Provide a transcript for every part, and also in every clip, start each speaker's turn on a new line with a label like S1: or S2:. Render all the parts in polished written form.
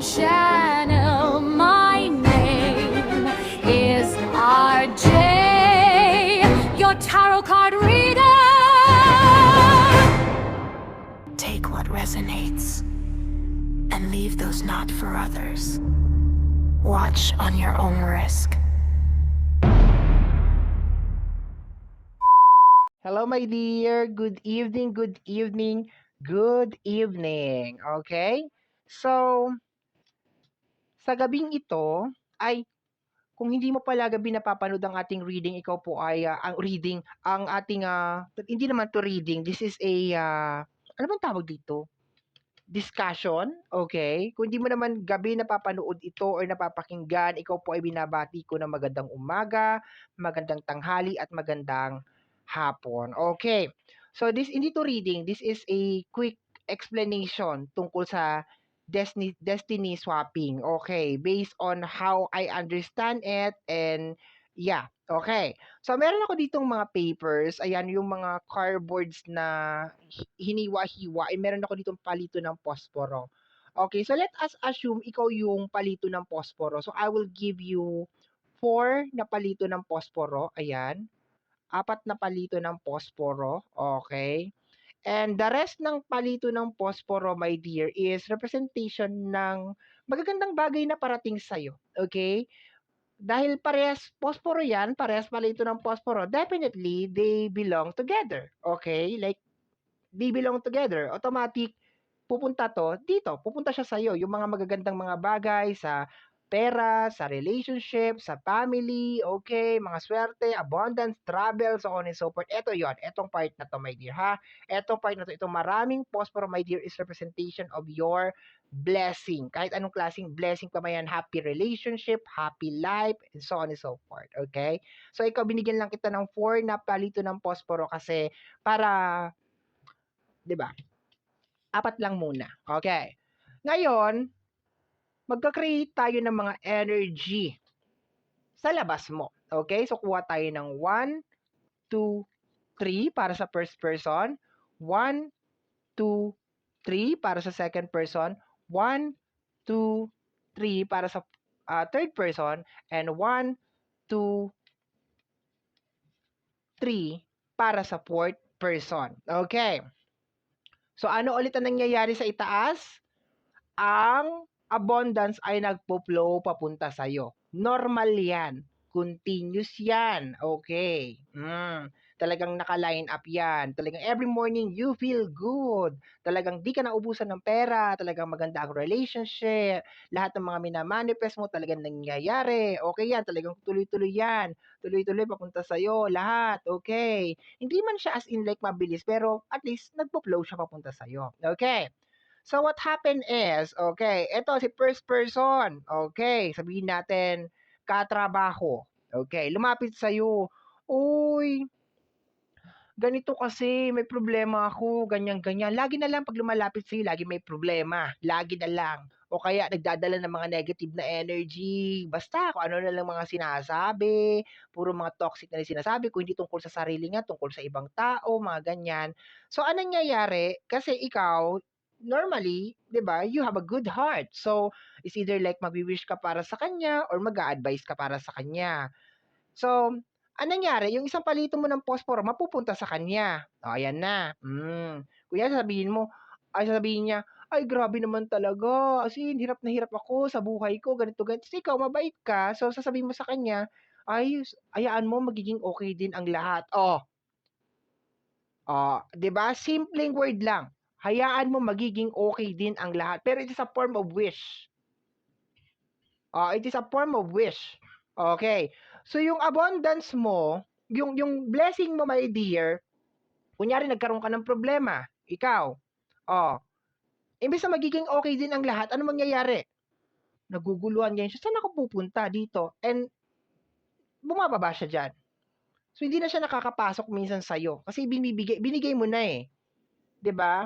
S1: channel. My name is RJ, your tarot card reader. Take what resonates and leave those not for others. Watch on your own risk.
S2: Hello, my dear. Good evening, good evening, good evening. Okay? So, sa gabing ito, ay, kung hindi mo pala gabi napapanood ang ating reading, ikaw po ay, ang reading, ang ating, hindi naman to reading, this is a, ano bang tawag dito? Discussion, okay? Kung hindi mo naman gabi napapanood ito or napapakinggan, ikaw po ay binabati ko ng magandang umaga, magandang tanghali at magandang hapon. Okay. So this hindi to reading, this is a quick explanation tungkol sa destiny swapping. Okay, based on how I understand it and yeah, okay. So meron ako ditong mga papers, ayan yung mga cardboards na hiniwa-hiwa, ay meron ako ditong palito ng posporo. Okay, so let us assume ikaw yung palito ng posporo. So I will give you 4 na palito ng posporo, ayan. 4 na palito ng posporo, okay. And the rest ng palito ng posporo, my dear, is representation ng magagandang bagay na parating sa'yo, okay? Dahil parehas posporo yan, parehas palito ng posporo, definitely, they belong together, okay? Like, they belong together. Automatic, pupunta to dito, pupunta siya sa'yo. Yung mga magagandang mga bagay sa pera, sa relationship, sa family, okay, mga swerte, abundance, travel, so on and so forth. Ito yon, etong part na to, my dear, ha? Etong part na to, itong maraming posporo, my dear, is representation of your blessing. Kahit anong klaseng blessing pa man yan, happy relationship, happy life, and so on and so forth, okay? So, ikaw, binigyan lang kita ng 4 na palito ng posporo kasi para, di ba, 4 lang muna. Okay. Ngayon, magka-create tayo ng mga energy sa labas mo. Okay? So, kuha tayo ng 1, 2, 3 para sa first person. 1, 2, 3 para sa second person. 1, 2, 3 para sa third person. And 1, 2, 3 para sa fourth person. Okay. So, ano ulit ang nangyayari sa itaas? Ang abundance ay nagpo-flow papunta sa'yo. Normal yan. Continuous yan. Okay. Talagang naka-line up yan. Talagang every morning you feel good. Talagang di ka naubusan ng pera. Talagang maganda ang relationship. Lahat ng mga minamanifest mo talagang nangyayari. Okay yan. Talagang tuloy-tuloy yan. Tuloy-tuloy papunta sa'yo. Lahat. Okay. Hindi man siya as in like mabilis, pero at least nagpo-flow siya papunta sa'yo. Okay. So what happened is, okay, ito si first person. Okay, sabihin natin katrabaho. Okay, lumapit sa iyo. Uy, ganito kasi may problema ako, ganyan-ganyan. Lagi na lang pag lumalapit sa iyo, lagi may problema. Lagi na lang. O kaya nagdadala ng mga negative na energy. Basta kung ano na lang mga sinasabi, puro mga toxic na sinasabi, kung hindi tungkol sa sarili niya, tungkol sa ibang tao, mga ganyan. So anong nangyayari? Kasi ikaw, normally, 'di ba, you have a good heart. So, it's either like magwi-wish ka para sa kanya or mag-a-advise ka para sa kanya. So, anong nangyari, yung isang palito mo ng posporo mapupunta sa kanya. O, ayan na. Kuya sasabihin mo, ay sasabihin niya, "Ay grabe naman talaga, as in hirap na hirap ako sa buhay ko, ganito, ganito." Kasi ikaw mabait ka, so sasabihin mo sa kanya, "Ay, hayaan mo magiging okay din ang lahat." Oh, 'di ba? Simpleng word lang. Hayaan mo magiging okay din ang lahat. Pero it is a form of wish. It is a form of wish. Okay. So yung abundance mo, yung blessing mo, my dear, kunyari nagkaroon ka ng problema, ikaw, oh, imbes na magiging okay din ang lahat, ano mangyayari? Naguguluhan ganyan siya. Saan ako pupunta dito? And bumababa siya diyan. So hindi na siya nakakapasok minsan sa iyo kasi binigay mo na eh. 'Di ba?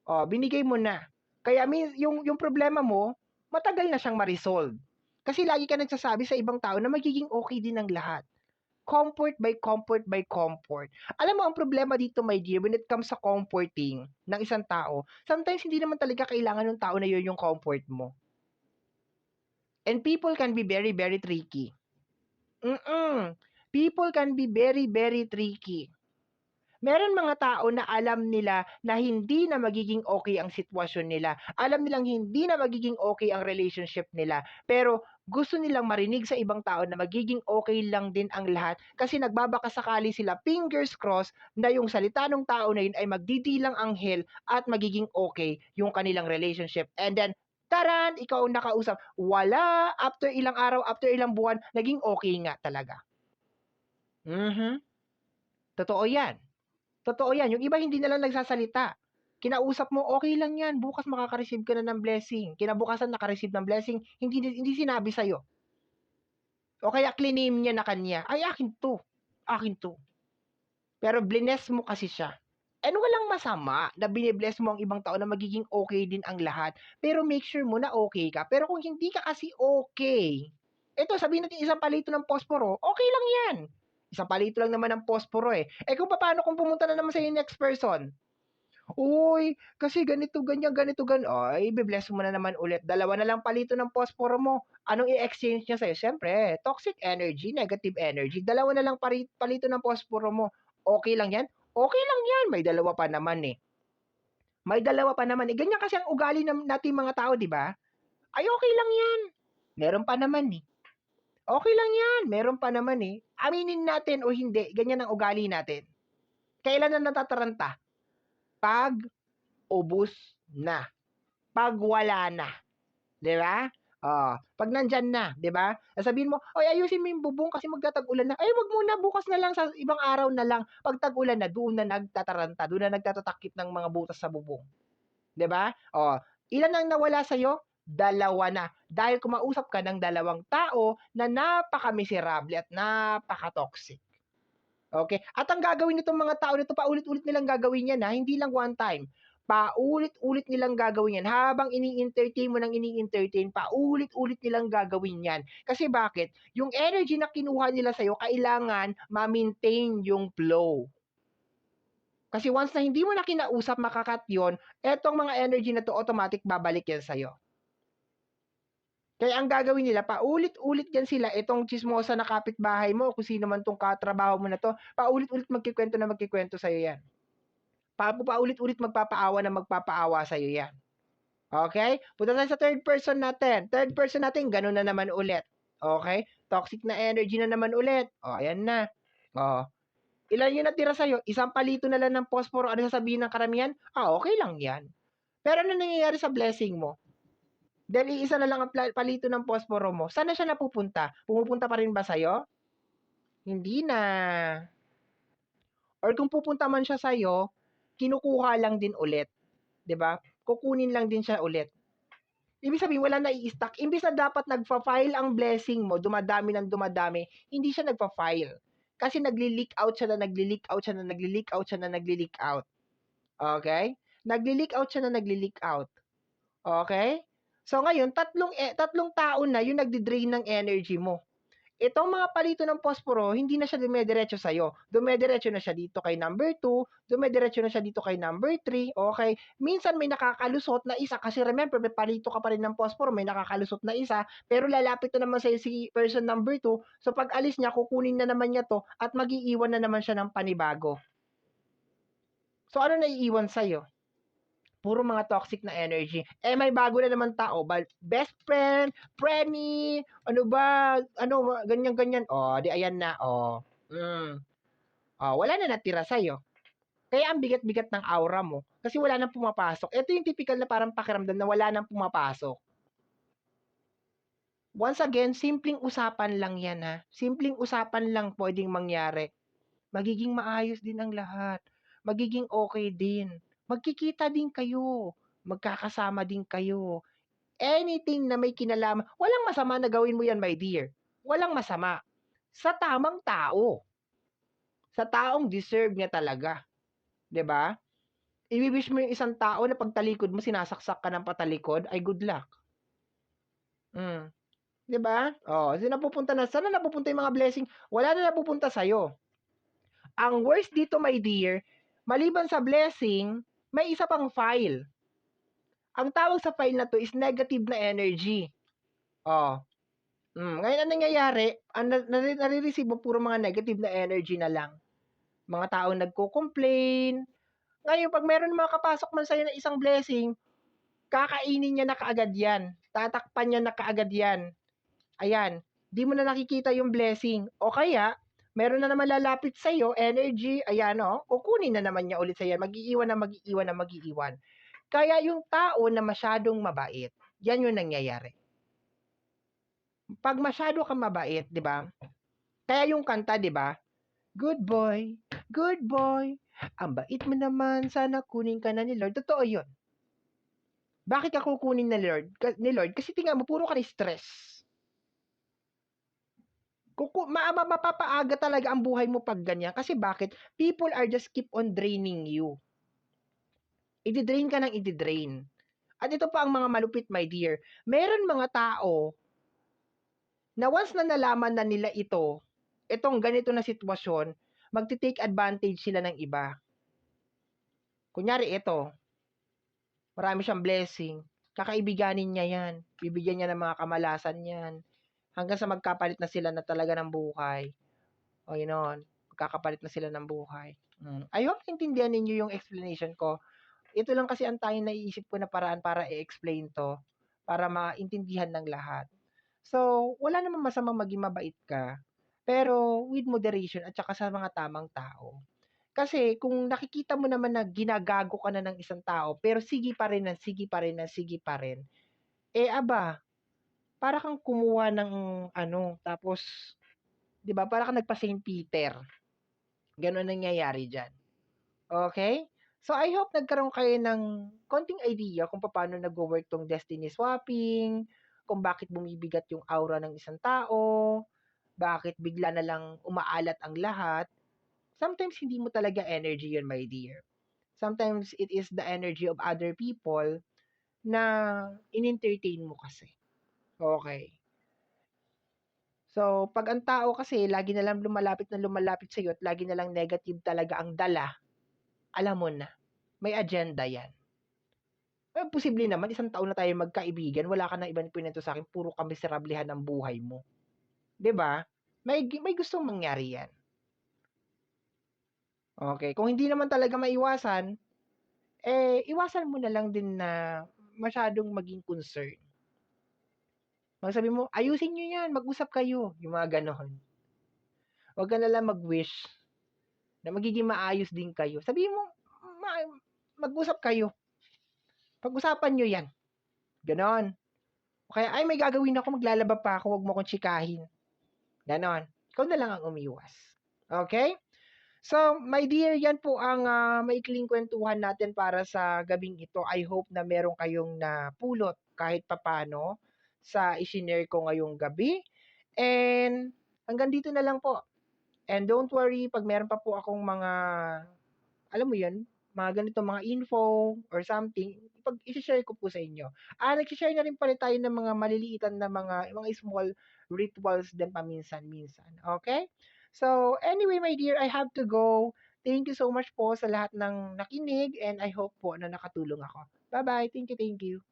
S2: Binigay mo na. Kaya yung problema mo, matagal na siyang ma-resolve. Kasi lagi ka nagsasabi sa ibang tao na magiging okay din ang lahat. Comfort by comfort by comfort. Alam mo ang problema dito, my dear, when it comes sa comforting ng isang tao, sometimes hindi naman talaga kailangan ng tao na yun yung comfort mo. And people can be very, very tricky. People can be very, very tricky. Meron mga tao na alam nila na hindi na magiging okay ang sitwasyon nila. Alam nilang hindi na magiging okay ang relationship nila. Pero gusto nilang marinig sa ibang tao na magiging okay lang din ang lahat kasi nagbabakasakali sila, fingers crossed, na yung salita ng tao na yun ay magdidilang anghel at magiging okay yung kanilang relationship. And then, taran, ikaw ang nakausap. Wala, after ilang araw, after ilang buwan, naging okay nga talaga. Totoo yan. Totoo yan. Yung iba hindi na lang nagsasalita. Kinausap mo, okay lang yan. Bukas makaka-receive ka na ng blessing. Kinabukasan naka-receive ng blessing, hindi sinabi sa'yo. O kaya cliname niya na kanya, ay akin to. Akin to. Pero bless mo kasi siya. And walang masama na binibless mo ang ibang tao na magiging okay din ang lahat. Pero make sure mo na okay ka. Pero kung hindi ka kasi okay, ito sabihin natin isang palito ng posporo, okay lang yan. Isang palito lang naman ng posporo eh. Eh kung paano kung pumunta na naman sa next person? Uy, kasi ganito, ganyan, ganito, ay, bibless mo na naman ulit. Dalawa na lang palito ng posporo mo. Anong i-exchange niya sa'yo? Siyempre, toxic energy, negative energy. Dalawa na lang palito ng posporo mo. Okay lang yan? Okay lang yan. May dalawa pa naman eh. May dalawa pa naman eh. Ganyan kasi ang ugali natin mga tao, di ba? Ay, okay lang yan. Meron pa naman eh. Okay lang yan. Meron pa naman eh. Aminin natin o hindi, ganyan ang ugali natin. Kailan na natataranta? Pag ubos na. Pag wala na. 'Di ba? Pag nandyan na, 'di ba? Sasabihin mo, "Oy, ayusin mo yung bubong kasi magtatag-ulan na." Ay, wag muna, bukas na lang, sa ibang araw na lang. Pag tag-ulan na, doon na nagtataranta, doon na nagtatatakip ng mga butas sa bubong. 'Di ba? Ilan ang nawala sa'yo? Dalawa na. Dahil kumausap ka ng dalawang tao na napaka-miserable at napaka-toxic. Okay? At ang gagawin nitong mga tao nito, paulit-ulit nilang gagawin yan ha, hindi lang one time. Paulit-ulit nilang gagawin yan. Habang ini-entertain mo ng ini-entertain, paulit-ulit nilang gagawin yan. Kasi bakit? Yung energy na kinuha nila sa'yo, kailangan ma-maintain yung flow. Kasi once na hindi mo na kinausap, makakat yun, etong mga energy na to, automatic babalik yan sa'yo. Kaya ang gagawin nila, paulit-ulit yan sila, itong chismosa na kapitbahay mo, kung sino man tong katrabaho mo na to, paulit-ulit magkikwento sa'yo yan. Paulit-ulit magpapaawa sa'yo yan. Okay? Punta tayo sa third person natin. Third person natin, ganun na naman ulit. Okay? Toxic na energy na naman ulit. Ayan na. Ilan yung natira sa'yo? Isang palito na lang ng posporo. Ano sasabihin ng karamihan? Okay lang yan. Pero ano nangyayari sa blessing mo? Dahil isa na lang ang palito ng posporo mo, saan na siya napupunta? Pumupunta pa rin ba sa'yo? Hindi na. Or kung pupunta man siya sa'yo, kinukuha lang din ulit. 'Di ba? Kukunin lang din siya ulit. Ibig sabihin, wala na i-stack. Imbis na dapat nagfa-file ang blessing mo, dumadami ng dumadami, hindi siya nagfa-file. Kasi nagli-leak out siya na nagli-leak out siya na nagli-leak out siya na nagli-leak out. Okay? Nagli-leak out siya na nagli-leak out. Okay? So ngayon, tatlong tao na yung nagdi-drain ng energy mo. Itong mga palito ng posporo, hindi na siya dumediretso sa'yo. Dumediretso na siya dito kay number 2, dumediretso na siya dito kay number 3, okay? Minsan may nakakalusot na isa, kasi remember, may palito ka pa rin ng posporo, may nakakalusot na isa, pero lalapit na naman sa'yo si person number 2, so pag alis niya, kukunin na naman niya to, at mag-iiwan na naman siya ng panibago. So ano na iiwan sa'yo? Puro mga toxic na energy. May bago na naman tao, best friend, premi, ano ba, ganyan-ganyan. Di ayan na, wala na natira sa'yo. Kaya ang bigat-bigat ng aura mo, kasi wala nang pumapasok. Ito yung typical na parang pakiramdam na wala nang pumapasok. Once again, simpleng usapan lang yan ha. Simpleng usapan lang pwedeng mangyari. Magiging maayos din ang lahat. Magiging okay din. Magkikita din kayo. Magkakasama din kayo. Anything na may kinalaman, walang masama na gawin mo yan, my dear. Walang masama. Sa tamang tao. Sa taong deserve niya talaga. 'Di ba? I-wish mo yung isang tao na pagtalikod mo, sinasaksak ka ng patalikod, ay good luck. 'Di ba? Oh, saan na napupunta yung mga blessing? Wala na napupunta sa'yo. Ang worst dito, my dear, maliban sa blessing, may isa pang file. Ang tawag sa file na 'to is negative na energy. Oh, ngayon anong nangyayari, ang nare-receive mo puro mga negative na energy na lang. Mga taong nagko-complain. Ngayon 'pag meron makakapasok man sa'yo na isang blessing, kakainin niya na kaagad 'yan. Tatakpan niya na kaagad 'yan. Ayan, 'di mo na nakikita yung blessing. O kaya, meron na naman lalapit sa'yo, energy, ayan kukunin na naman niya ulit sa'yo. Mag-iiwan. Kaya yung tao na masyadong mabait, yan yung nangyayari. Pag masyado kang mabait, 'di ba? Kaya yung kanta, 'di ba? Good boy, ang bait mo naman, sana kunin ka na ni Lord. Totoo 'yun. Bakit ka kukunin ni Lord? Kasi tingnan mo, puro ka na stress. Mapapaaga talaga ang buhay mo pag ganyan. Kasi bakit? People are just keep on draining you. I-drain ka ng i-drain. At ito pa ang mga malupit, my dear. Meron mga tao na once na nalaman na nila itong ganito na sitwasyon, magti-take advantage sila ng iba. Kunyari ito, marami siyang blessing, kakaibiganin niya yan, bibigyan niya ng mga kamalasan yan, hanggang sa magkapalit na sila na talaga ng buhay. O yun, magkakapalit na sila ng buhay. I hope intindihan ninyo yung explanation ko. Ito lang kasi ang tayong naiisip ko na paraan para i-explain to, para maintindihan ng lahat. So, wala namang masamang maging mabait ka, pero with moderation at saka sa mga tamang tao. Kasi kung nakikita mo naman na ginagago ka na ng isang tao, pero sige pa rin, eh aba, para kang kumuha ng tapos, 'di ba, para kang nagpa Saint Peter. Gano'n nangyayari diyan. Okay? So I hope nagkaroon kayo ng konting idea kung paano nagwo-work tong destiny swapping, kung bakit bumibigat yung aura ng isang tao, bakit bigla na lang umaalat ang lahat. Sometimes hindi mo talaga energy yun, my dear. Sometimes it is the energy of other people na in-entertain mo kasi. Okay. So, pag ang tao kasi lagi na lang lumalapit sa'yo at lagi na lang negative talaga ang dala, alam mo na, may agenda yan. Posible naman, isang taon na tayo magkaibigan, wala ka na ibang pinento sa akin, puro ka miserablehan ng buhay mo. 'Di ba? May gustong mangyari yan. Okay, kung hindi naman talaga maiwasan, iwasan mo na lang din na masyadong maging concern. Sabi mo, ayusin niyo yan, mag-usap kayo, yung mga gano'n. Huwag ka na lang mag-wish na magiging maayos din kayo. Sabihin mo, mag-usap kayo. Pag-usapan niyo yan. Ganon. Kaya, ay, may gagawin ako, maglalaba pa ako, huwag mo akong tsikahin. Ganon. Ikaw na lang ang umiwas. Okay? So, my dear, yan po ang maikling kwentuhan natin para sa gabing ito. I hope na meron kayong napulot kahit papano sa isinare ko ngayong gabi. And hanggang dito na lang po. And don't worry, pag meron pa po akong mga, alam mo yun, mga ganito, mga info or something, pag i-share ko po sa inyo. Nag-share na rin pala tayo ng mga maliliitan na mga small rituals din paminsan-minsan. Okay? So, anyway, my dear, I have to go. Thank you so much po sa lahat ng nakinig and I hope po na nakatulong ako. Bye-bye. Thank you, thank you.